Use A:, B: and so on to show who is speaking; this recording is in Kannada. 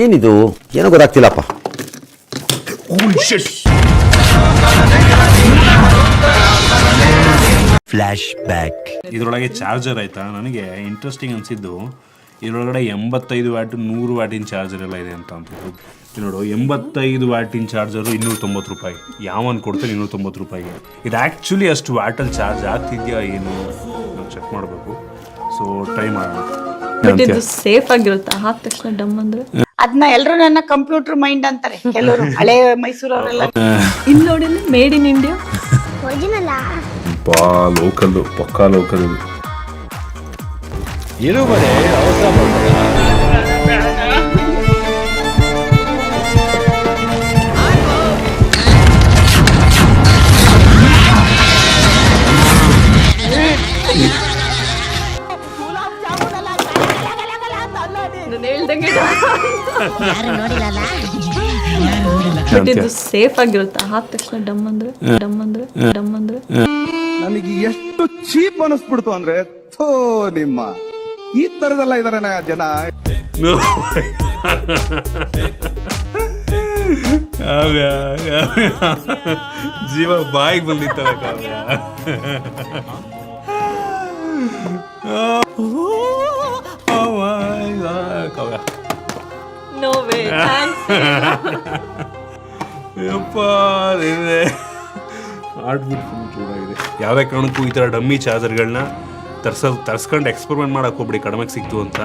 A: ಏನಿದು ಏನೋ ಗೊತ್ತಾಗ್ತಿಲ್ಲಪ್ಪ.
B: Flash back.
C: ಇದರೊಳಗೆ ಚಾರ್ಜರ್ ಆಯ್ತಾ, ನನಗೆ ಇಂಟ್ರೆಸ್ಟಿಂಗ್ ಅನಿಸಿದ್ದು ಇದರೊಳಗಡೆ 85 ವ್ಯಾಟ್ 100 ವ್ಯಾಟಿನ ಚಾರ್ಜರ್ ಎಲ್ಲ ಇದೆ ಅಂತ ಇದು ನೋಡು. 85 ವ್ಯಾಟಿನ ಚಾರ್ಜರು 290 ರೂಪಾಯಿ. ಯಾವನ್ ಕೊಡ್ತಾನೆ 290 ರೂಪಾಯಿಗೆ? ಇದು ಆ್ಯಕ್ಚುಲಿ ಅಷ್ಟು ವ್ಯಾಟಲ್ಲಿ ಚಾರ್ಜ್ ಆಗ್ತಿದ್ಯಾ ಏನು ನಾವು ಚೆಕ್ ಮಾಡಬೇಕು. ಸೊ ಟ್ರೈ ಮಾಡೋಣ.
D: ಬಟ್ ಇದು ಸೇಫ್ ಆಗಿರುತ್ತಾ ಹಾಕ ತಕ್ಷಣ ಡಮ್ ಅಂದ್ರೆ?
E: ಅದನ್ನ ಎಲ್ಲರೂ ನನ್ನ ಕಂಪ್ಯೂಟರ್ ಮೈಂಡ್ ಅಂತಾರೆ ಕೆಲವರು, ಹಳೆ ಮೈಸೂರವರೆಲ್ಲ.
D: ಇಲ್ಲಿ ನೋಡಿ ಮೇಡ್ ಇನ್ ಇಂಡಿಯಾ.
C: ಲೋಕಲ್ ಪಕ್ಕಾ ಲೋಕಲ್.
A: ಇರು ಮನೆ ಅವಸರ
D: ಬಟ್ ಇದು ಸೇಫ್ ಆಗಿರುತ್ತಾ ಹಾಕ ತಕ್ಷಣ ಡಮ್ ಅಂದ್ರೆ?
F: ನನಗೆ ಎಷ್ಟು ಚೀಪ್ ಅನಿಸ್ಬಿಡ್ತು ಅಂದ್ರೆ, ಥೋ ನಿಮ್ಮ ಈ ತರದೆಲ್ಲ ಇದಾರೆ ಜನ.
C: ಕಾವ್ಯ ಜೀವ ಬಾಯಿಗೆ ಬಂದಿತ್ತಲ್ಲ ಕಾವ್ಯ. ಕಾವ್ಯ
D: ನೋ ವೇ, ಥ್ಯಾಂಕ್ಸ್.
C: ಆಡ್ಬಿಟ್ಟು ಫುಲ್ ಚೂಡಾಗಿದೆ. ಯಾವುದೇ ಕಾರಣಕ್ಕೂ ಈ ಥರ ಡಮ್ಮಿ ಚಾರ್ಜರ್ಗಳನ್ನ ತರ್ಸ್ಕೊಂಡು ಎಕ್ಸ್ಪೆರಿಮೆಂಟ್ ಮಾಡಕ್ಕೆ ಹೋಗ್ಬಿಡಿ, ಕಡಿಮೆಗೆ ಸಿಕ್ತು ಅಂತ.